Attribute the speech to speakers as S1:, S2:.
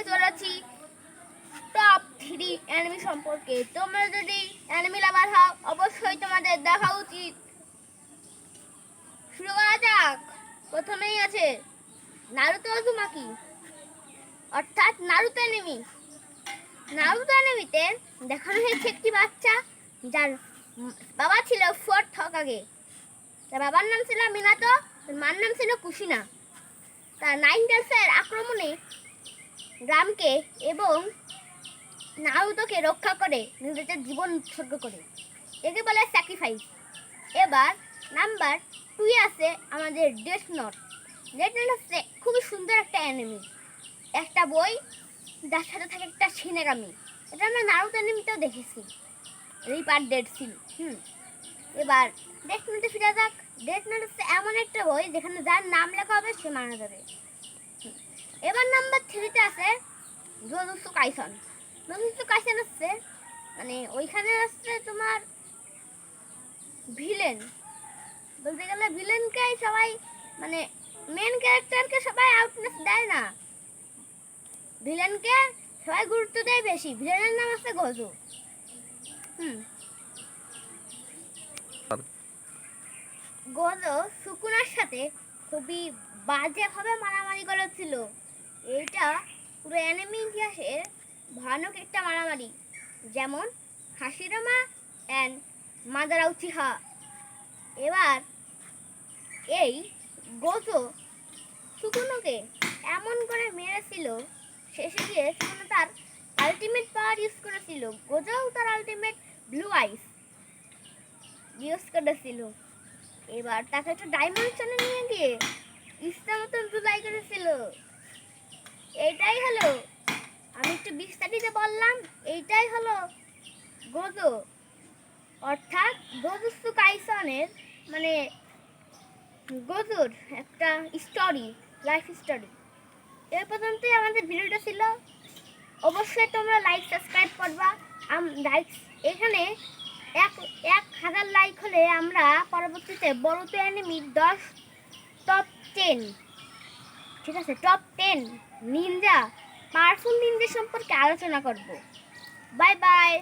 S1: আজকে চলেছি top 3 anime সম্পর্কে। তোমরা যদি অ্যানিমে লাভার হও অবশ্যই তোমাদের দেখা উচিত। শুরু করা যাক। প্রথমেই আছে নারুতো উজুমাকি, অর্থাৎ নারুতো অ্যানিমে। নারুতো অ্যানিমেতে দেখানো হয়েছে একটি বাচ্চা যার বাবা ছিল ফোর্থ হকাগে। তার বাবার নাম ছিল মিনাতো, তার মার নাম ছিল কুশিনা। তার নাইনটেলসের আক্রমণে গ্রামকে এবং নারুতোকে রক্ষা করে নিজেদের জীবন উৎসর্গ করে, একে বলে স্যাক্রিফাইস। এবার নাম্বার 2 আছে আমাদের ডেথ নোট। ডেথ নোট হচ্ছে খুবই সুন্দর একটা অ্যানিমে, একটা বই যার সাথে থাকে একটা সিনেগামি। এটা আমরা নারুতো অ্যানিমেতেও দেখেছি, রিপার ডেড সিল। এবার ডেথ নোটে ফিরে যাক। ডেথ নোট হচ্ছে এমন একটা বই যেখানে যার নাম লেখা হবে সে মারা যাবে। এবার নাম্বার 3 আছে জুজুৎসু কাইসেন। জুজুৎসু কাইসেন হচ্ছে মানে ওইখানে হচ্ছে তোমার ভিলেন, বলতে গেলে ভিলেনকে সবাই মানে মেন ক্যারেক্টারকে সবাই আউটনেস দেয় না, ভিলেনকে সবাই গুরুত্ব দেয় বেশি। ভিলেনের নাম হচ্ছে গোজো। গোজো সুকুনার সাথে খুবই বাজেভাবে মারামারি করেছিল। এইটা পুরো অ্যানিমে ইতিহাসের ভয়ানক একটা মারামারি, যেমন হাশিরামা অ্যান্ড মাদারা উচিহা। এবার এই গোজো সুকুনোকে এমন করে মেরেছিল, শেষে গিয়ে সুকুনো তার আলটিমেট পাওয়ার ইউজ করেছিল। গোজোও তার আলটিমেট ব্লু আইস ইউজ করেছিল। এবার তাকে একটা ডাইমেনশনে নিয়ে গিয়ে ইচ্ছা মতন জুলাই করেছিল। এইটাই হলো, আমি একটু বিস্তারিত বললাম, এইটাই হলো গোজো, অর্থাৎ জুজুৎসু কাইসেনের মানে গোজোর একটা স্টোরি, লাইফ স্টোরি। এই পর্যন্তই আমাদের ভিডিওটা ছিল। অবশ্যই তোমরা লাইক সাবস্ক্রাইব করবা। লাইক এখানে 1000 লাইক হলে আমরা পরবর্তীতে বড়তো অ্যানিমে 10 টপ 10, ঠিক আছে, টপ 10 নিনজা, পাওয়ারফুল নিনজা সম্পর্কে আলোচনা করব। Bye bye.